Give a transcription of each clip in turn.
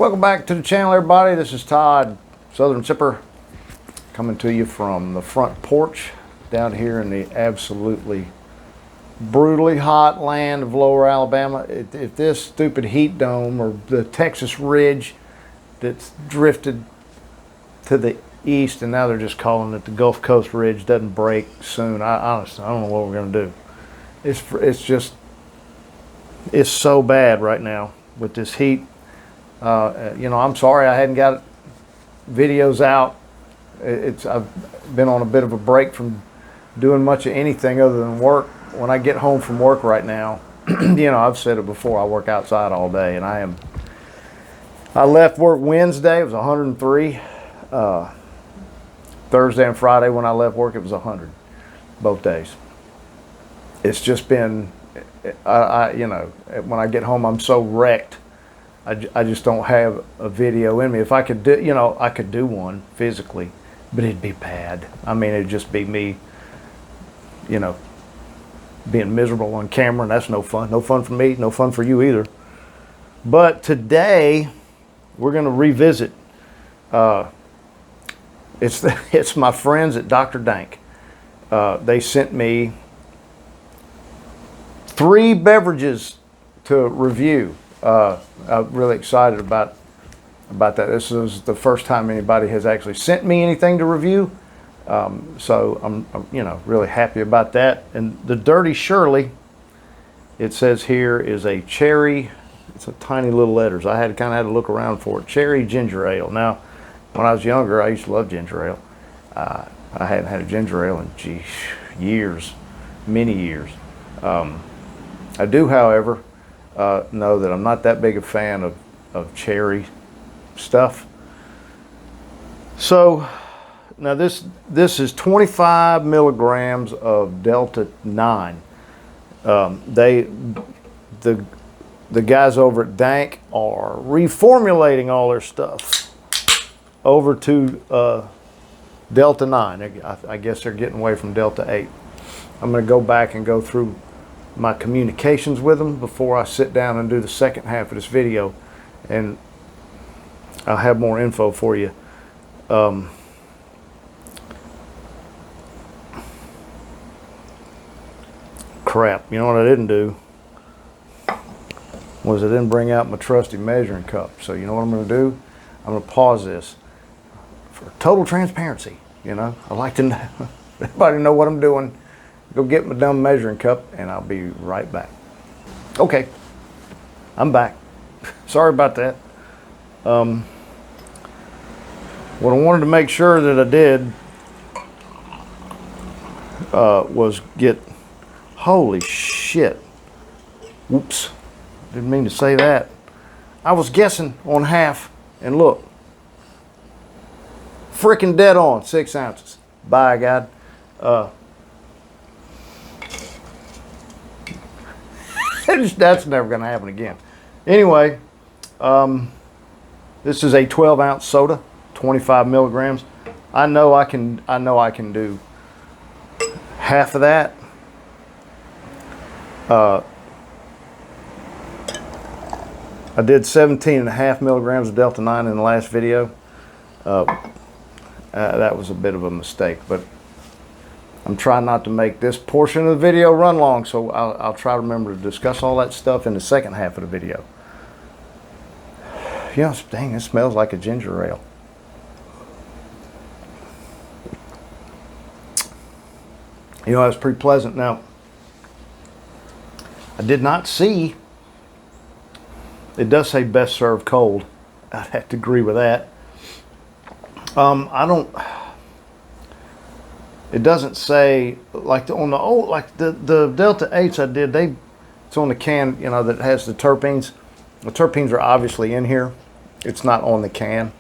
Welcome back to the channel, everybody. This is Todd, Southern Sipper, coming to you from the front porch down here in the absolutely brutally hot land of Lower Alabama. If this stupid heat dome or the Texas ridge that's drifted to the east and now they're just calling it the Gulf Coast Ridge doesn't break soon, I honestly don't know what we're going to do. It's so bad right now with this heat. I'm sorry I hadn't got videos out. I've been on a bit of a break from doing much of anything other than work. When I get home from work right now, I've said it before, I work outside all day, and I left work Wednesday, it was 103. Thursday and Friday when I left work, it was 100, both days. It's just been, when I get home, I'm so wrecked. I just don't have a video in me. If I could do, I could do one physically, but it'd be bad. I mean, it'd just be me, being miserable on camera, and that's no fun. No fun for me, no fun for you either. But today, we're going to revisit. It's my friends at Dr. Dank. They sent me 3 beverages to review. I'm really excited about that. This is the first time anybody has actually sent me anything to review. So I'm really happy about that. And the Dirty Shirley, it says here, is a cherry. It's a tiny little letters. I had to look around for it. Cherry ginger ale. Now, when I was younger, I used to love ginger ale. I hadn't had a ginger ale in years, many years. I do, however, know that I'm not that big a fan of cherry stuff. So now this is 25 milligrams of Delta 9. The guys over at Dank are reformulating all their stuff over to Delta 9. I guess they're getting away from Delta 8. I'm going to go back and go through my communications with them before I sit down and do the second half of this video, and I'll have more info for you. Crap, you know what I didn't do was I didn't bring out my trusty measuring cup. So you know what I'm going to do? I'm going to pause this for total transparency. I like to know, everybody know what I'm doing. Go get my dumb measuring cup, and I'll be right back. Okay, I'm back. Sorry about that. What I wanted to make sure that I did was get, holy shit. Whoops, didn't mean to say that. I was guessing on half, and look, freaking dead on, 6 ounces. By God. That's never going to happen again. Anyway, this is a 12-ounce soda, 25 milligrams. I know I can do half of that. I did 17.5 milligrams of Delta 9 in the last video. That was a bit of a mistake, but I'm trying not to make this portion of the video run long, so I'll try to remember to discuss all that stuff in the second half of the video. Dang, it smells like a ginger ale. That's pretty pleasant. Now, I did not see, it does say best served cold. I'd have to agree with that. It doesn't say, like on the old, like the Delta 8s I did, it's on the can, that has the terpenes. The terpenes are obviously in here. It's not on the can.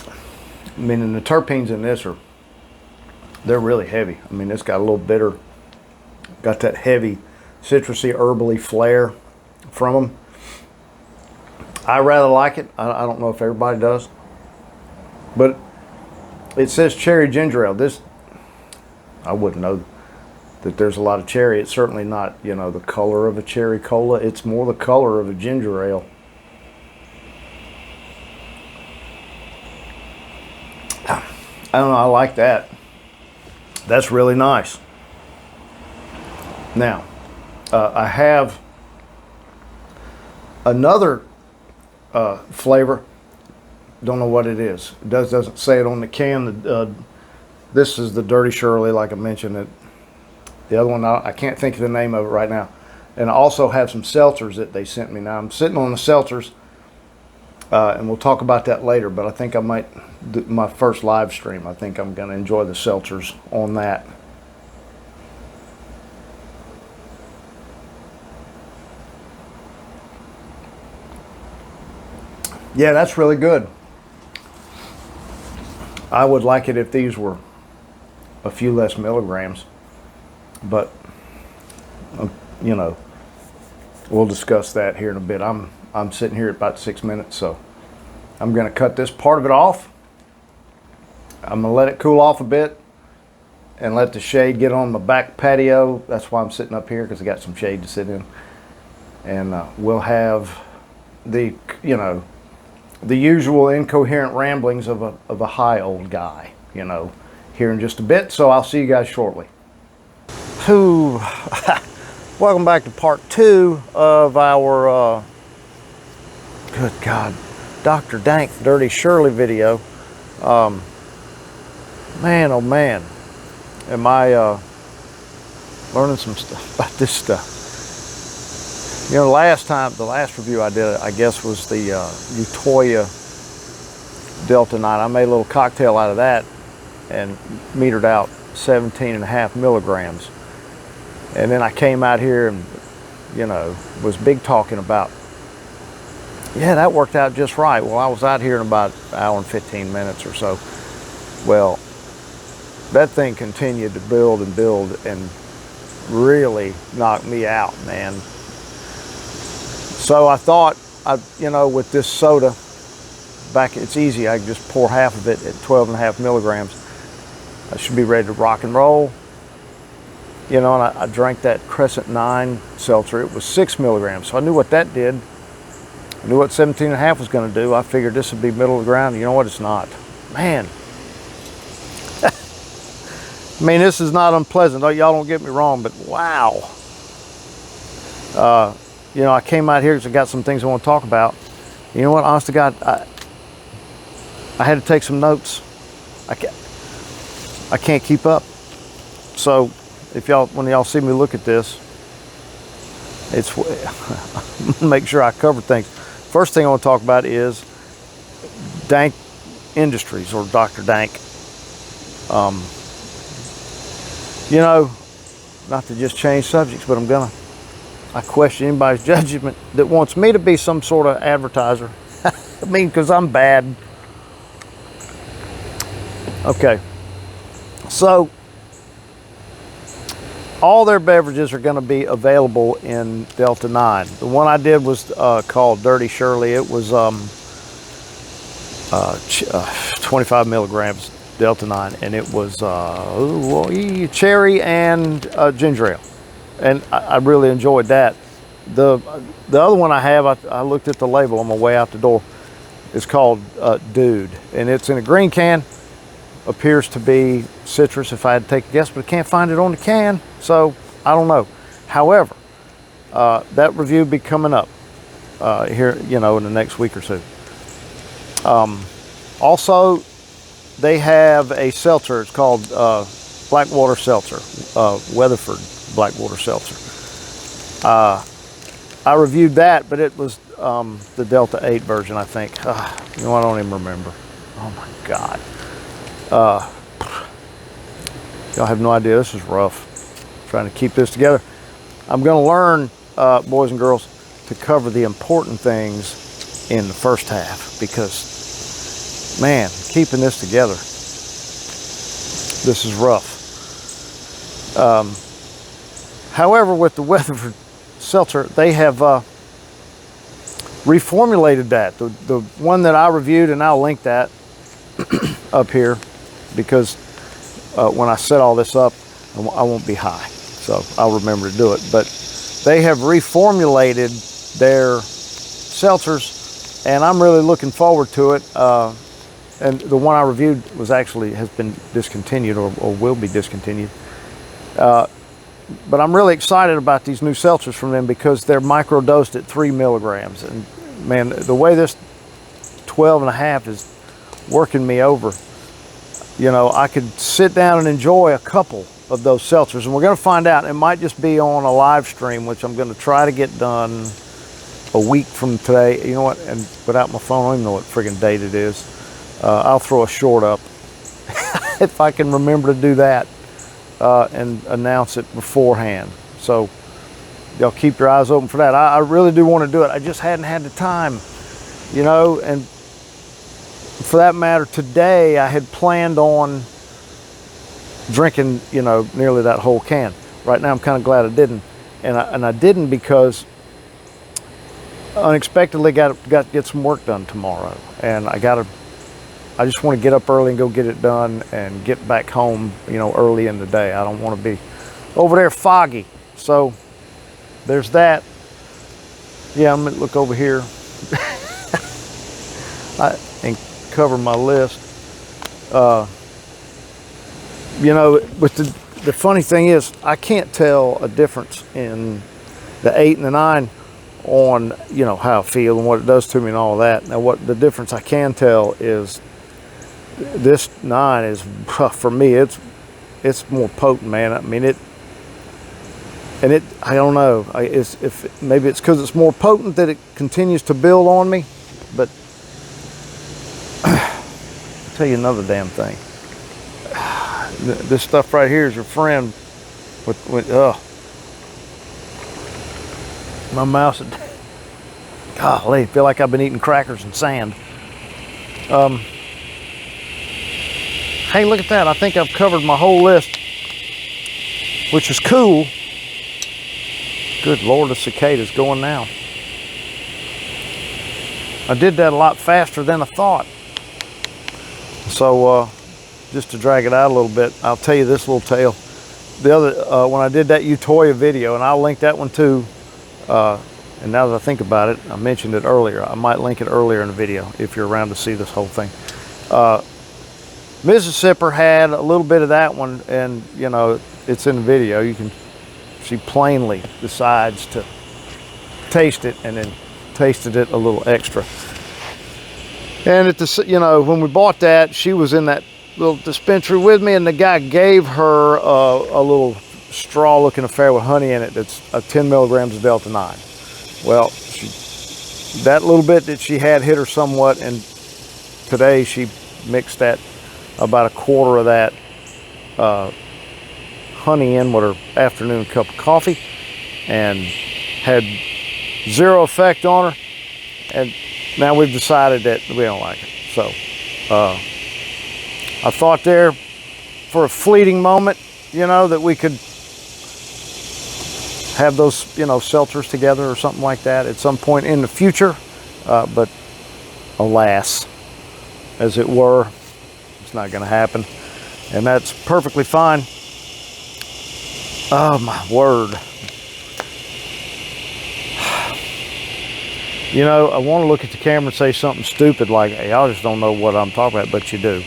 I mean, and the terpenes in this they're really heavy. I mean, it's got a little bitter, got that heavy citrusy, herbally flair from them. I rather like it. I don't know if everybody does, but it says cherry ginger ale. This, I wouldn't know. that there's a lot of cherry. It's certainly not, you know, the color of a cherry cola. It's more the color of a ginger ale. I don't know, I like that. That's really nice. Now, I have another flavor. Don't know what it is. It doesn't say it on the can. This is the Dirty Shirley, like I mentioned. The other one, I can't think of the name of it right now. And I also have some seltzers that they sent me. Now, I'm sitting on the seltzers, and we'll talk about that later, but I think I might do my first live stream. I think I'm going to enjoy the seltzers on that. Yeah, that's really good. I would like it if these were a few less milligrams, but you know, we'll discuss that here in a bit. I'm sitting here at about 6 minutes, so I'm going to cut this part of it off. I'm going to let it cool off a bit and let the shade get on my back patio. That's why I'm sitting up here, because I got some shade to sit in. And we'll have the, you know, the usual incoherent ramblings of a high old guy, you know, here in just a bit. So I'll see you guys shortly. Welcome back to part 2 of our, good God, Dr. Dank Dirty Shirley video. Man, oh man, am I learning some stuff about this stuff. You know, the last review I did, I guess, was the Utoya Delta 9. I made a little cocktail out of that and metered out 17.5 milligrams. And then I came out here and, you know, was big talking about, yeah, that worked out just right. Well, I was out here in about an hour and 15 minutes or so. Well, that thing continued to build and build and really knocked me out, man. So I thought, you know, with this soda, it's easy. I can just pour half of it at 12.5 milligrams. I should be ready to rock and roll. You know, and I drank that Crescent 9 seltzer. It was 6 milligrams, so I knew what that did. I knew what 17.5 was going to do. I figured this would be middle of the ground. You know what? It's not. Man. I mean, this is not unpleasant. Y'all don't get me wrong, but wow. You know, I came out here because I got some things I want to talk about. You know what? Honest to God, I had to take some notes. I can't keep up. So, when y'all see me look at this, it's make sure I cover things. First thing I want to talk about is Dank Industries, or Dr. Dank. You know, not to just change subjects, but I question anybody's judgment that wants me to be some sort of advertiser. I mean, because I'm bad. Okay. So, all their beverages are going to be available in Delta 9. The one I did was called Dirty Shirley. It was 25 milligrams Delta 9, and it was cherry and ginger ale. And I really enjoyed that. The other one I have, I looked at the label on my way out the door. It's called Dude, and it's in a green can. Appears to be citrus, if I had to take a guess, but I can't find it on the can, so I don't know. However, that review will be coming up here, you know, in the next week or so. Also, they have a seltzer. It's called Blackwater Seltzer, Weatherford Blackwater Seltzer. I reviewed that, but it was the Delta 8 version, I think. You know, I don't even remember. Oh my God. Y'all have no idea. This is rough. Trying to keep this together. I'm going to learn, boys and girls, to cover the important things in the first half, because, man, keeping this together, this is rough. However, with the Weatherford Seltzer, they have reformulated that. The one that I reviewed, and I'll link that up here, because when I set all this up, I won't be high. So I'll remember to do it. But they have reformulated their seltzers, and I'm really looking forward to it. And the one I reviewed has been discontinued or will be discontinued. But I'm really excited about these new seltzers from them because they're microdosed at 3 milligrams. And man, the way this 12.5 is working me over, you know, I could sit down and enjoy a couple of those seltzers. And we're going to find out. It might just be on a live stream, which I'm going to try to get done a week from today. You know what? And without my phone, I don't even know what friggin' date it is. I'll throw a short up if I can remember to do that. And announce it beforehand. So y'all keep your eyes open for that. I really do want to do it. I just hadn't had the time, you know, and for that matter, today I had planned on drinking, you know, nearly that whole can. Right now I'm kind of glad I didn't. And I didn't because unexpectedly got to get some work done tomorrow. And I just want to get up early and go get it done and get back home, you know, early in the day. I don't want to be over there foggy. So there's that. Yeah, I'm going to look over here and cover my list. You know, but the funny thing is, I can't tell a difference in the 8 and the 9 on, you know, how I feel and what it does to me and all that. Now, what the difference I can tell is this 9 is, for me, it's more potent, man. I mean, I don't know. Maybe it's because it's more potent that it continues to build on me. But I'll tell you another damn thing. This stuff right here is your friend. My mouth. Golly, I feel like I've been eating crackers and sand. Hey, look at that. I think I've covered my whole list, which is cool. Good Lord, the cicada's going now. I did that a lot faster than I thought. So, just to drag it out a little bit, I'll tell you this little tale. The other, when I did that Utoya video, and I'll link that one too, and now that I think about it, I mentioned it earlier. I might link it earlier in the video if you're around to see this whole thing. Mississippi had a little bit of that one, and you know, it's in the video. She plainly decides to taste it, and then tasted it a little extra. And you know, when we bought that, she was in that little dispensary with me, and the guy gave her a little straw-looking affair with honey in it. That's 10 milligrams of Delta 9. Well, that little bit that she had hit her somewhat, and today she mixed that about a quarter of that honey in with her afternoon cup of coffee, and had zero effect on her. And now we've decided that we don't like it. So I thought there for a fleeting moment, you know, that we could have those, you know, seltzers together or something like that at some point in the future, but alas, as it were, it's not going to happen, and that's perfectly fine. Oh my word. You know, I want to look at the camera and say something stupid like, hey, y'all just don't know what I'm talking about, but you do.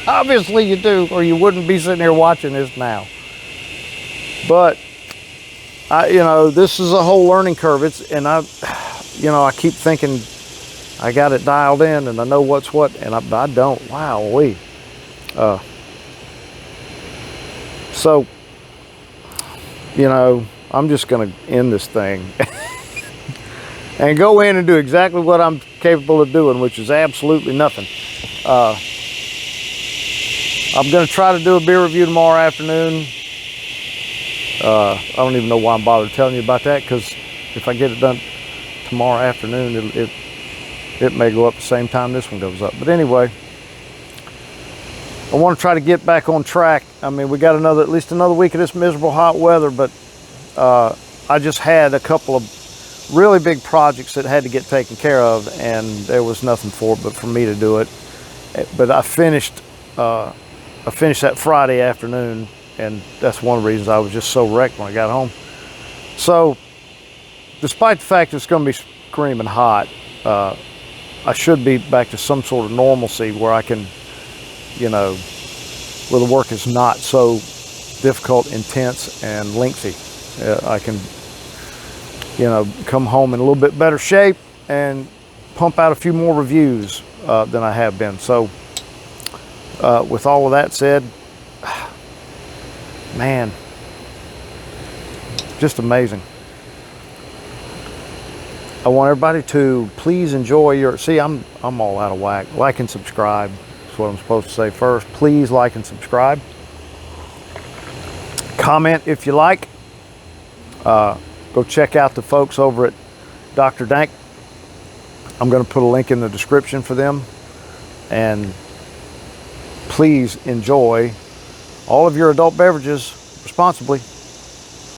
Obviously you do, or you wouldn't be sitting here watching this now. But you know, this is a whole learning curve. I keep thinking I got it dialed in and I know what's what, and I don't. Wow-wee. So, you know, I'm just going to end this thing and go in and do exactly what I'm capable of doing, which is absolutely nothing. I'm going to try to do a beer review tomorrow afternoon. I don't even know why I'm bothered telling you about that, because if I get it done tomorrow afternoon, it may go up the same time this one goes up. But anyway, I want to try to get back on track. I mean, we got at least another week of this miserable hot weather, but I just had a couple of really big projects that had to get taken care of, and there was nothing for it but for me to do it. But I finished that Friday afternoon, and that's one of the reasons I was just so wrecked when I got home. So, despite the fact it's going to be screaming hot, I should be back to some sort of normalcy where I can, you know, where the work is not so difficult, intense, and lengthy. I can, you know, come home in a little bit better shape and pump out a few more reviews than I have been. So, with all of that said, man, just amazing. I want everybody to please enjoy your, see, I'm all out of whack. Like and subscribe. That's what I'm supposed to say first. Please like and subscribe. Comment if you like. Go check out the folks over at Dr. Dank. I'm going to put a link in the description for them. And please enjoy all of your adult beverages responsibly.